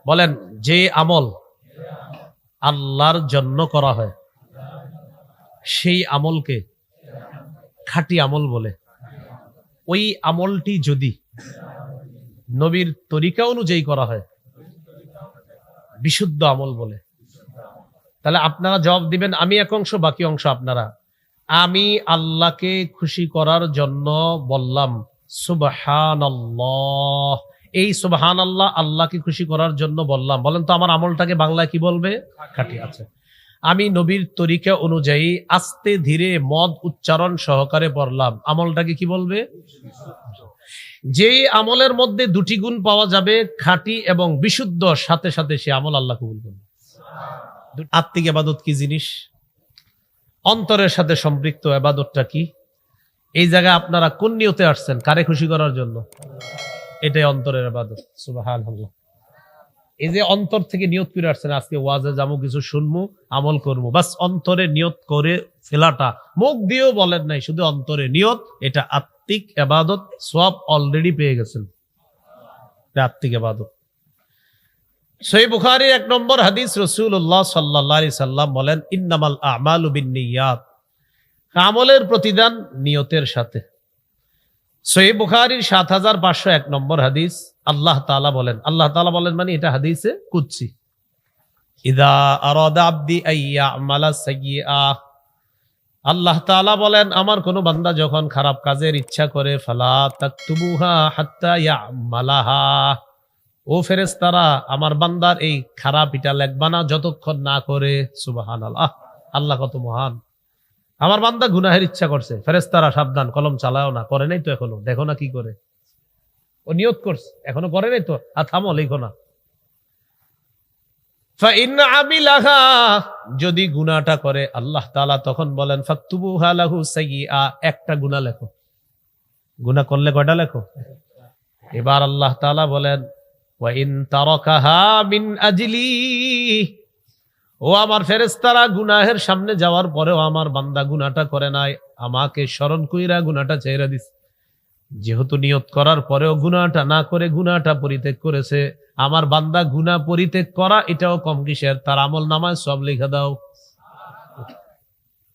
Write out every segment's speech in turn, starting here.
বলেন, যে আমল আল্লাহর জন্য করা হয় সেই আমলকে খাঁটি আমল বলে। ওই আমলটি যদি নবীর তরিকা অনুযায়ী করা হয় বিশুদ্ধ আমল বলে। তাহলে আপনারা জবাব দিবেন, আমি এক অংশ, বাকি অংশ আপনারা। আমি আল্লাহকে খুশি করার জন্য বললাম সুবহানাল্লাহ। এই সুবহানাল্লাহ আল্লাহকে খুশি করার জন্য বললাম। বলেন তো আমার আমলটাকে বাংলায় কি বলবে? খাঁটি। আছে। আমি নবীর তরিকা অনুযায়ী আস্তে ধীরে মদ উচ্চারণ সহকারে পড়লাম, আমলটাকে কি বলবে? যে আমলের মধ্যে দুটি গুণ পাওয়া যাবে, খাঁটি এবং বিশুদ্ধ, সাথে সাথে সে আমল আল্লাহ কবুল করবে। আত্মিক ইবাদত কি জিনিস? অন্তরের সাথে সম্পৃক্ত ইবাদতটা কি? এই জায়গায় আপনারা কোন নিয়তে আসছেন? কারে খুশি করার জন্য? এটাই অন্তরের ইবাদত। সুবহানাল্লাহ। এই যে অন্তর থেকে নিয়ত করে আসছেন, আজকে ওয়াজে যাবো, কিছু শুনবো, আমল করবো, বাস অন্তরে নিয়ত করে ফেলাটা, মুখ দিয়েও বলেন নাই, শুধু অন্তরে নিয়ত, এটা আত্মিক ইবাদত। সওয়াব অলরেডি পেয়ে গেছেন। এটা আত্মিক ইবাদত। সহিহ বুখারীর 1 নম্বর হাদিস, রাসূলুল্লাহ সাল্লাল্লাহু আলাইহি সাল্লাম বলেন, ইন্নামাল আমালু বিন্নিয়াত। আমলের প্রতিদান নিয়তের সাথে। সহিহ বুখারীর 7501 নম্বর হাদিস, আল্লাহ তাআলা বলেন মানে এটা হাদিসে কুদসি, ইযা আরাদা আবদি আইয়ামালা সাইয়্যা। আল্লাহ তাআলা বলেন, আমার কোন বান্দা যখন খারাপ কাজের ইচ্ছা করে, ফালা তাকতুবুহা হাত্তা ইয়ামালাহা। ও ফেরেশতারা, আমার বান্দার এই খারাপ এটা লিখবা না যতক্ষণ না করে। সুবহানাল্লাহ। আল্লাহ কত মহান। আমার বান্দা গুনাহের ইচ্ছা করছে, ফেরেশতারা সাবধান, কলম চালাও না। করে নাই তো এখনো, দেখো না কি করে। ও নিয়ত করছে, এখনো করে নাই তো, আর থামো, লিখো না। ফাইন আমিলাহা, যদি গুনাহটা করে, আল্লাহ তাআলা তখন বলেন, ফাকতুবুহা লাহু সাইয়্যা, একটা গুনাহ লেখো। গুনাহ করলে কয়টা লেখো? এবার আল্লাহ তাআলা বলেন, ওয়া ইন তারাকাহা মিন আজলি। ও আমার ফেরেশতারা, গুনাহের সামনে যাওয়ার পরেও আমার বান্দা গুনাহটা করে নাই, আমাকে স্মরণ কইরা গুনাহটা ছেড়ে দিছে। যেহেতু নিয়ত করার পরেও গুনাহটা না করে গুনাহটা পরিত্যাগ করেছে, আমার বান্দা গুনাহ পরিত্যাগ করা এটাও কম কিসের, তার আমল নামায় সব লিখে দাও।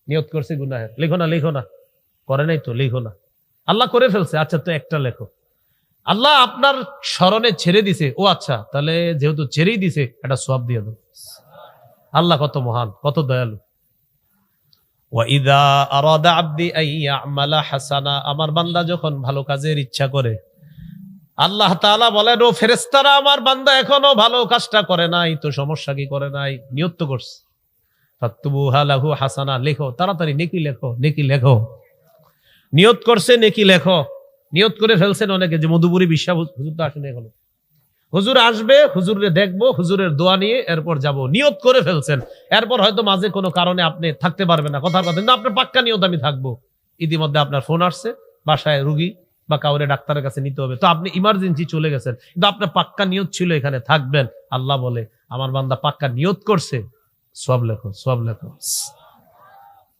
নিয়ত করছে গুনাহের, লিখো না। করে নাই তো, লিখো না। আল্লাহ করে ফেলছে, আচ্ছা তো একটা লেখো। আল্লাহ আপনার স্মরণে ছেড়ে দিছে, ও আচ্ছা, তাহলে যেহেতু ছেড়েই দিছে, এটা সওয়াব দিয়ে দাও। আল্লাহ কত মহান, কত দয়ালু। ওয়াইদা আরাদা আবদি আইয়ামালা হাসানা, আমার বান্দা যখন ভালো কাজের ইচ্ছা করে, আল্লাহ তাআলা বলেন, ও ফেরেশতারা, আমার বান্দা এখনো ভালো কাজটা করে নাই, তো সমস্যা কি? করে নাই, নিয়ত তো করছে। ফাকতুবুহা লাহু হাসানা, লেখো তাড়াতাড়ি, নেকি লেখো। নিয়ত করছে, নেকি লেখো। নিয়ত করে ফেলছেন অনেকে, যে মধুপুরি বিশ্বাস হুজুর তো আসেনি এখনো, হুজুর আসবে, হুজুরে দেখবো, হুজুরের দোয়া নিয়ে এরপর যাব, নিয়ত করে ফেলছেন। এরপর হয়তো মাঝে কোনো কারণে আপনি থাকতে পারবেন না, কথার কথা, কিন্তু আপনার পাক্কা নিয়ত আমি থাকবো। ইতিমধ্যে আপনার ফোন আসছে, বাসায় রুগী বা কাউরে ডাক্তারের কাছে নিতে হবে, তো আপনি ইমার্জেন্সি চলে গেছেন, কিন্তু আপনার পাক্কা নিয়ত ছিল এখানে থাকবেন। আল্লাহ বলে, আমার বান্দা পাক্কা নিয়ত করছে, সওয়াব লেখো।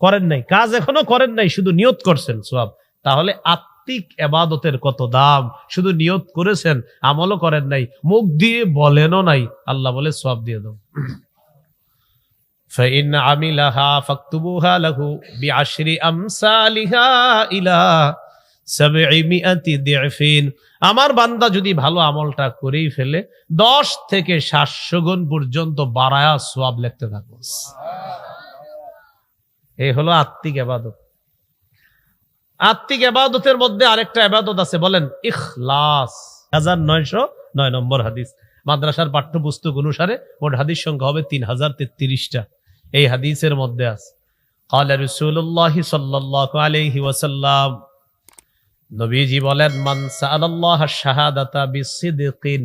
করেন নাই, কাজ এখনো করেন নাই, শুধু নিয়ত করছেন, সওয়াব। তাহলে আত্মিক ইবাদতের কত দাম! শুধু নিয়ত করেছেন, আমলও করেন নাই, মুখ দিয়ে বলেনও নাই, আল্লাহ বলে সওয়াব দিয়ে দাও। ফাইন আমিলাহা ফাকতুবুহা লাহু বিআশরি আমসালিহা ইলা 700 দিফিন। আমার বান্দা যদি ভালো আমলটা করেই ফেলে, 10 থেকে 700 গুণ পর্যন্ত বাড়ায়া সওয়াব লিখতে থাকো। এই হলো আত্মিক ইবাদত। আত্মিক ইবাদতের মধ্যে আরেকটা ইবাদত আছে, বলেন ইখলাস। 1909 নম্বর হাদিস, মাদ্রাসার পাঠ্যপুস্তক অনুসারে মোট হাদিস সংখ্যা হবে 3033টা। এই হাদিসের মধ্যে আছে, ক্বালা রাসূলুল্লাহ সাল্লাল্লাহু আলাইহি ওয়াসাল্লাম, নবীজি বলেন, মান সাআলাল্লাহ আশ-শাহাদাতা বিসিদকিন,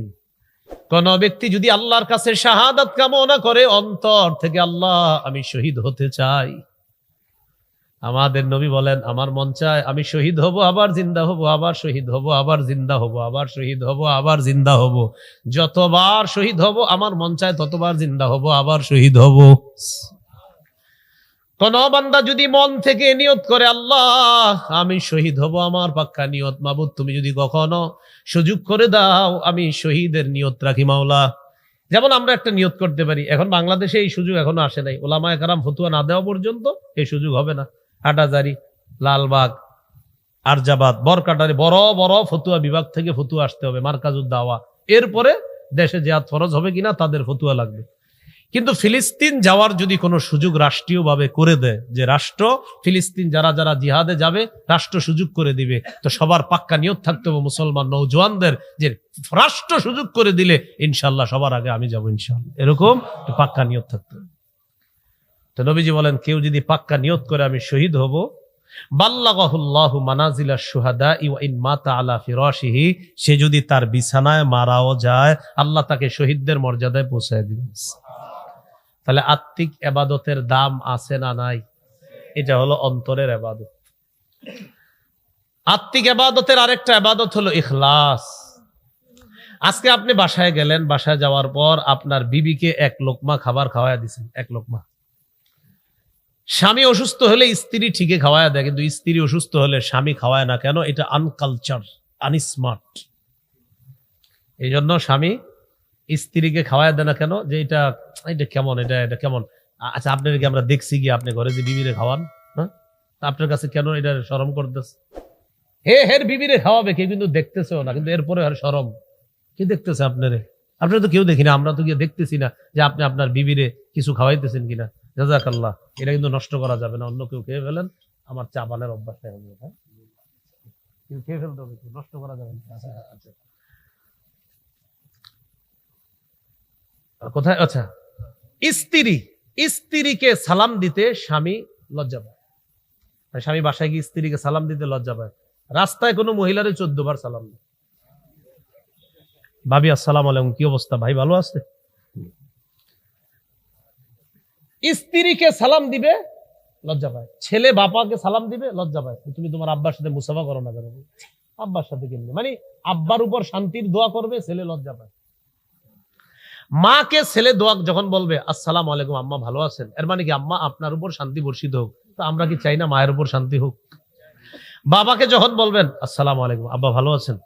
কোন ব্যক্তি যদি আল্লাহর কাছে শাহাদাত কামনা করে অন্তর থেকে, আল্লাহ আমি শহীদ হতে চাই। আমাদের নবী বলেন, আমার মন চায় আমি শহীদ হব, আবার জিন্দা হব, আবার শহীদ হব, আবার জিন্দা হব, আবার শহীদ হব, আবার জিন্দা হব। যতবার শহীদ হব আমার মন চায় ততবার জিন্দা হব, আবার শহীদ হব। কোন বান্দা যদি মন থেকে নিয়ত করে, আল্লাহ আমি শহীদ হব, আমার পাক্কা নিয়ত, মাবুদ তুমি যদি কখনো সুযোগ করে দাও, আমি শহীদের নিয়ত রাখি মাওলা। যেমন আমরা একটা নিয়ত করতে পারি, এখন বাংলাদেশে এই সুযোগ এখনো আসে নাই, ওলামায়ে কেরাম ফতুয়া না দেওয়া পর্যন্ত এই সুযোগ হবে না। হাটাজারি, লালবাগ, আরজাবাদ, বরকাটারি বড় বড় ফতুয়া বিভাগ থেকে ফতুয়া আসতে হবে, মারকাজুদ দাওয়া। এরপরে দেশে জিহাদ ফরজ হবে কিনা তাদের ফতুয়া লাগবে। কিন্তু ফিলিস্তিন যাওয়ার যদি কোনো সুযোগ রাষ্ট্রীয়ভাবে করে দেয়, যে রাষ্ট্র ফিলিস্তিন যারা যারা জিহাদে যাবে রাষ্ট্র সুযোগ করে দিবে, তো সবার পাক্কা নিয়ত থাকতে হবে মুসলমান নওজওয়ানদের, যে রাষ্ট্র সুযোগ করে দিলে ইনশাল্লাহ সবার আগে আমি যাব ইনশাল্লাহ, এরকম পাক্কা নিয়ত থাকতে হবে। তো নবীজি বলেন, কেউ যদি পাক্কা নিয়ত করে আমি শহীদ হব, বাল্লাগাহুল্লাহু মানাজিলা শুহাদা ওয়া ইন মাতা আলা ফিরাশিহি, সে যদি তার বিছানায় মারাও যায় আল্লাহ তাকে শহীদদের মর্যাদায় পৌঁছায় দিবেন। তাহলে আত্মিক ইবাদতের দাম আছে না নাই? এটা হলো অন্তরের ইবাদত। আত্মিক ইবাদতের আরেকটা ইবাদত হলো ইখলাস। আজকে আপনি বাসায় গেলেন, বাসায় যাওয়ার পর আপনার বিবিকে এক লোকমা খাবার খাওয়ায়া দিছেন, এক লোকমা। স্বামী অসুস্থ হলে স্ত্রী ঠিকই খাওয়ায়া দেয়, কিন্তু স্ত্রী অসুস্থ হলে স্বামী খাওয়ায় না কেন? এটা আনকালচার, আনস্মার্ট। এই জন্য স্বামী স্ত্রীকে খাওয়ায় দেয় না কেন? যে এটা এটা কেমন, এটা কেমন। আচ্ছা, আপনার কি আমরা দেখছি কি আপনি ঘরে যে বিবিরে খাওয়ান? হ্যাঁ, আপনার কাছে কেন এটা শরম করতেছে? হের বিবিরে খাওয়াবে, কেউ কিন্তু দেখতেছেও না, কিন্তু এরপরে আর শরম। কি দেখতেছে আপনারে? আপনারা তো কেউ দেখি না, আমরা তো গিয়ে দেখতেছি না যে আপনি আপনার বিবিরে কিছু খাওয়াইতেছেন কিনা। জাযাকাল্লাহ, এটা কিন্তু নষ্ট করা যাবে না, অন্য কেউ খেয়ে ফেলেন, আমার চা পানের অভ্যাস হয়ে গেল। হ্যাঁ, খেয়ে ফেলতে হবে, নষ্ট করা যাবে না। আচ্ছা, কোথায়? আচ্ছা, স্ত্রীকে সালাম দিতে স্বামী লজ্জা পায়। স্বামী বাসায় গিয়ে স্ত্রীকে সালাম দিতে লজ্জা পায়। রাস্তায় কোনো মহিলারে 14 বার সালাম দেয়। ভাবি আসসালামু আলাইকুম, কি অবস্থা ভাই, ভালো আছে? স্ত্রীকে সালাম দিবে লজ্জা পায়। ছেলে বাপাকে সালাম দিবে লজ্জা পায়। তুমি তোমার আব্বার সাথে মুসাফা করো না কেন? আব্বার সাথে কেমনি, মানে আব্বার উপর শান্তির দোয়া করবে, ছেলে লজ্জা পায়। মাকে ছেলে দোয়া যখন বলবে আসসালামু আলাইকুম আম্মা ভালো আছেন, এর মানে কি আম্মা আপনার উপর শান্তি বর্ষিত হোক। তো আমরা কি চাই না মায়ের উপর শান্তি হোক? বাবাকে যখন বলবেন আসসালামু আলাইকুম আব্বা ভালো আছেন,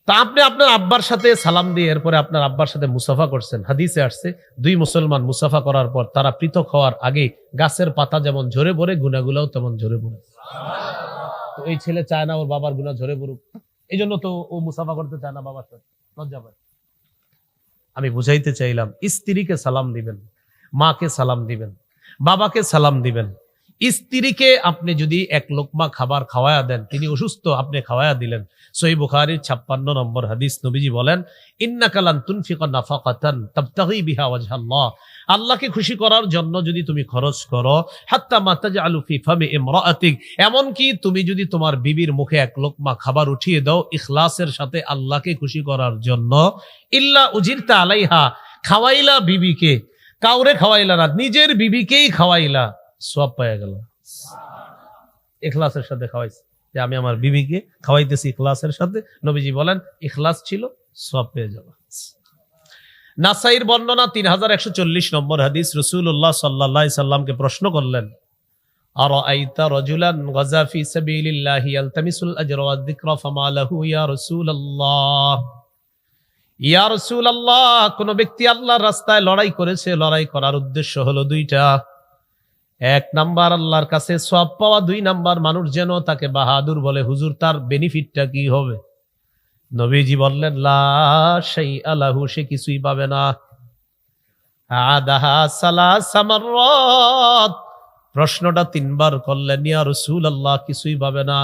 তা আপনি আপনার আব্বার সাথে সালাম দিয়ে এরপরে আপনার আব্বার সাথে মুসাফা করছেন। হাদিসে আসছে, দুই মুসলমান মুসাফা করার পর তারা পৃথক হওয়ার আগে গাছের পাতা যেমন ঝরে পড়ে, গুনাহগুলোও তেমন ঝরে পড়ে। তো এই ছেলে চায় না ওর বাবার গুনাহ ঝরে পড়ুক, এই জন্য তো ও মুসাফা করতে চায় না বাবার সাথে, লজ্জা পায়। আমি বুঝাইতে চাইলাম, স্ত্রীকে সালাম দিবেন, মাকে সালাম দিবেন, বাবাকে সালাম দিবেন। স্ত্রীকে আপনি যদি এক লোকমা খাবার খাওয়ায়া দেন, তিনি অসুস্থ, আপনি খাওয়ায়া দিলেন। সহিহ বুখারীর 56 নম্বর হাদিস, নবীজি বলেন, ইন্নাকা লান তুনফিকা নাফাকাতান তাবতাগি বিহা ওয়াজহাল্লাহ, আল্লাহকে খুশি করার জন্য যদি তুমি খরচ করো, হাত্তা মা তাজআলু ফি ফামি ইমরাআতিক, এমন কি তুমি যদি তোমার বিবির মুখে এক লোকমা খাবার উঠিয়ে দাও ইখলাসের সাথে আল্লাহকে খুশি করার জন্য, ইল্লা উজিরতা আলাইহা, খাওয়াইলা বিবিকে, কাউরে খাওয়াইলা না, নিজের বিবিকেই খাওয়াইলা, সওয়াব পেয়ে গেল। ইখলাসের সাথে খাওয়াইছে, যে আমি আমার বিবিকে খাওয়াইতেছি ইখলাসের সাথে, নবীজি বলেন ইখলাস ছিল, সওয়াব পেয়ে যাবে। নাসাইর বর্ণনা 3140 নম্বর হাদিস, রাসূলুল্লাহ সাল্লাল্লাহু আলাইহি সাল্লামকে প্রশ্ন করলেন, আরাআইতা রাজুলান গাজা ফি সাবিলিল্লাহি ইয়ালতামিসুল আজরা ওয়ায যিকরা ফামা লাহু ইয়া রাসূলুল্লাহ, ইয়া রাসূলুল্লাহ, কোন ব্যক্তি আল্লাহর রাস্তায় লড়াই করেছে, লড়াই করার উদ্দেশ্য হলো দুইটা, এক নাম্বার আল্লাহর কাছে সওয়াব পাওয়া, দুই নাম্বার মানুষ যেন তাকে বাহাদুর বলে। হুজুর, তার বেনিফিটটা কি হবে? নবীজি বললেন, লা শাইআ লাহু, সে কিছুই পাবে না। আদাহা সালাসা মাররাত, প্রশ্নটা 3 বার করলেন, ইয়া রাসূলুল্লাহ, কিছুই পাবে না।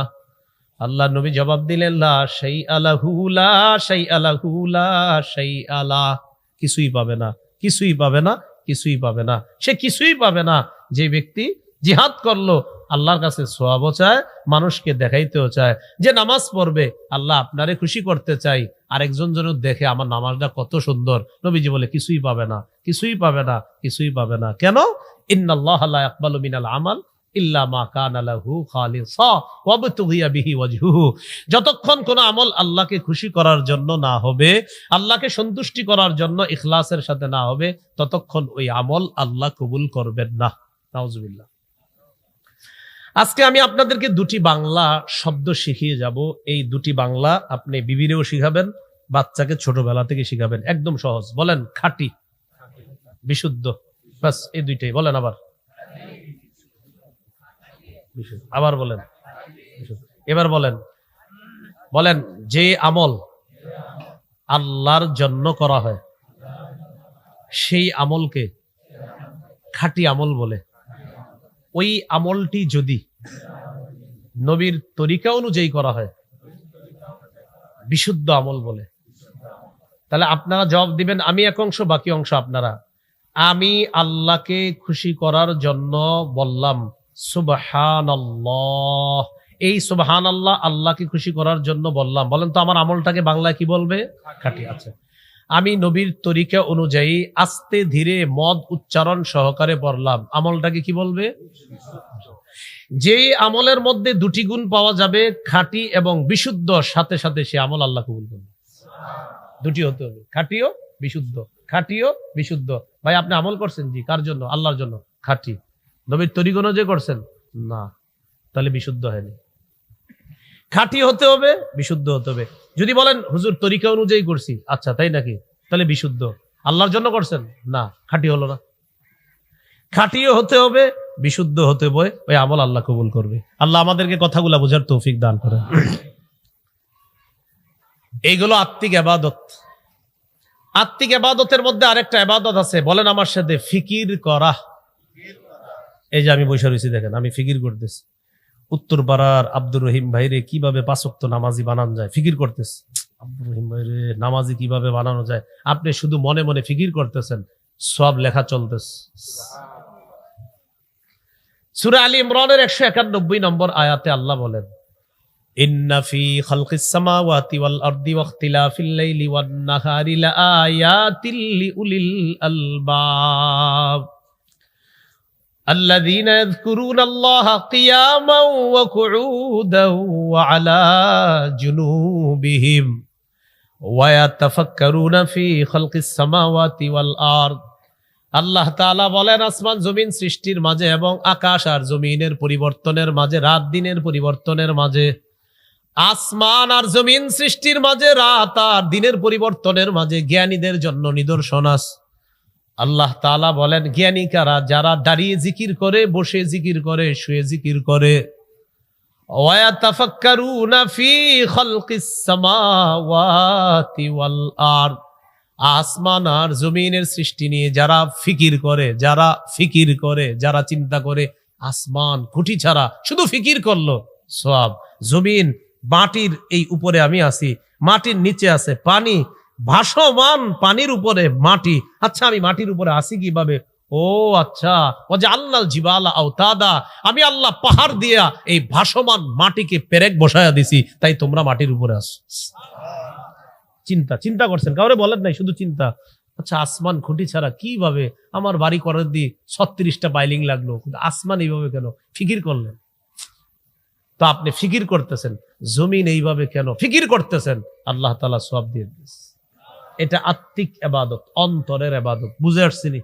আল্লাহ নবী জবাব দিলেন, লা শাইআ লাহু, লা শাইআ লাহু, লা শাইআ লা, কিছুই পাবে না, কিছুই পাবে না, কিছুই পাবে না। সে কিছুই পাবে না যে ব্যক্তি জিহাদ করলো, আল্লাহর কাছে সওয়াবও চায়, মানুষকে দেখাইতেও চায় যে নামাজ পড়বে, আল্লাহ আপনারে খুশি করতে চাই, আরেকজন যেন দেখে আমার নামাজটা কত সুন্দর। নবীজি বলে কিছুই পাবে না, কিছুই পাবে না, কিছুই পাবে না। কেন? ইন্নাল্লাহা লা ইয়াকবালু মিনাল আমাল ইল্লা মা কানা লাহু খালিসা ওয়াবতুগিয়া বিহি ওয়াজহুহু, যতক্ষণ কোন আমল আল্লাহকে খুশি করার জন্য না হবে, আল্লাহকে সন্তুষ্টি করার জন্য ইখলাসের সাথে না হবে, ততক্ষণ ওই আমল আল্লাহ কবুল করবেন না। নাউজুবিল্লাহ। আজকে আমি আপনাদেরকে 2টি বাংলা শব্দ শিখিয়ে যাব। এই 2টি বাংলা আপনি বিবিরেও শিখাবেন, বাচ্চাকে ছোটবেলা থেকে শিখাবেন, একদম সহজ। বলেন খাঁটি, বিশুদ্ধ, বাস এই দুইটাই বলেন। আবার বলেন এবার বলেন বলেন যে আমল আল্লাহর জন্য করা হয় সেই আমলকে খাঁটি আমল বলে। ওই আমলটি যদি নবীর তরিকা অনুযায়ী করা হয় বিশুদ্ধ আমল বলে। তাহলে আপনারা জবাব দিবেন, আমি এক অংশ বাকি অংশ আপনারা। আমি আল্লাহকে খুশি করার জন্য বললাম সুবহানাল্লাহ। এই সুবহানাল্লাহ আল্লাহকে খুশি করার জন্য বললাম। বলেন তো আমার আমলটাকে বাংলায় কি বলবে? খাঁটি। আছে। আমি নবীর তরিকা অনুযায়ী আস্তে ধীরে মদ উচ্চারণ সহকারে পড়লাম, আমলটাকে কি বলবে? যে আমলের মধ্যে দুটি গুণ পাওয়া যাবে, খাঁটি এবং বিশুদ্ধ, সাথে সাথে সে আমল আল্লাহ কবুল করবে। দুটি হতে হবে, খাঁটিও বিশুদ্ধ, খাঁটিও বিশুদ্ধ। ভাই আপনি আমল করছেন? জি। কার জন্য? আল্লাহর জন্য। খাঁটি। নবীর তরিকা অনুযায়ী করছেন? না, তাহলে বিশুদ্ধ হয়নি। খাঁটি হতে হবে, বিশুদ্ধ হতে হবে। যদি বলেন হুজুর তরিকা অনুযায়ী করছি, আচ্ছা তাই নাকি, তাহলে বিশুদ্ধ। আল্লাহর জন্য করছেন? না, খাঁটি হলো না। খাঁটিও হতে হবে, বিশুদ্ধ হতে হবে, ওই আমল আল্লাহ কবুল করবে। আল্লাহ আমাদেরকে কথাগুলা বোঝার তৌফিক দান করেন। এইগুলো আত্মিক ইবাদত। আত্মিক ইবাদতের মধ্যে আরেকটা ইবাদত আছে, বলেন আমার সাথে, ফিকির করা। এই যে আমি বসে রয়েছি, দেখেন আমি ফিকির করতেছি উত্তর পাড়ার আব্দুর রহিম ভাইরে কিভাবে 5 ওয়াক্ত নামাজি বানানো যায়, ফিকির করতেছি। আব্দুর রহিম ভাইরে নামাজি কিভাবে বানানো যায়, আপনি শুধু মনে মনে ফিকির করতেছেন, সব লেখা চলতেছে। সূরা আলী ইমরানের 191 নম্বর আয়াতে আল্লাহ বলেন, ইন্না ফি খালকিস সামাওয়াতি ওয়াল আরদি ওয়াখতিলাফিল লাইলি ওয়ান নাহারি লাআয়াতিল লিউলিল আলবাব الذين يذكرون الله قياما وقعودا وعلى جنوبهم ويتفكرون في خلق السماوات والأرض। আল্লাহ তাআলা বলেন, আসমান জমিন সৃষ্টির মাঝে এবং আকাশ আর জমিনের পরিবর্তনের মাঝে, রাত দিনের পরিবর্তনের মাঝে, আসমান আর জমিন সৃষ্টির মাঝে, রাত আর দিনের পরিবর্তনের মাঝে জ্ঞানীদের জন্য নিদর্শন আছে। আল্লাহ তাআলা বলেন, জ্ঞানী কারা? যারা দাঁড়িয়ে জিকির করে, বসে জিকির করে, শুয়ে জিকির করে। ওয়ায়াতাফাক্কারুনা ফি খালকিস সামাওয়াতি ওয়াল আরদ, আসমান আর জমিনের সৃষ্টি নিয়ে যারা ফিকির করে, যারা চিন্তা করে, আসমান খুঁটি ছাড়া শুধু ফিকির করলো সওয়াব। জমিন মাটির এই উপরে আমি আছি, মাটির নিচে আছে পানি, ভাসমান পানির উপরে মাটি। আচ্ছা আমি মাটির উপরে আসি কিভাবে? ও আচ্ছা, ওয়াজআলনাল জিবালা আওতাদা, আমি আল্লাহ পাহাড় দিয়া এই ভাসমান মাটিকে পেরেক বসায়া দিছি, তাই তোমরা মাটির উপরে আসো। চিন্তা করছেন, কাউরে বলেন নাই, শুধু চিন্তা। আচ্ছা আসমান খুঁটি ছাড়া কিভাবে? আমার বাড়ি করার দিয়ে 36টা বাইলিং লাগলো, কিন্তু আসমান এইভাবে কেন? ফিকির করলেন। তো আপনি ফিকির করতেছেন, জমিন এইভাবে কেন? ফিকির করতেছেন, আল্লাহ তাআলা সওয়াব দিয়ে দিয়েছে। এটা আত্মিক ইবাদত, অন্তরের ইবাদত। বুঝে আসছেনি?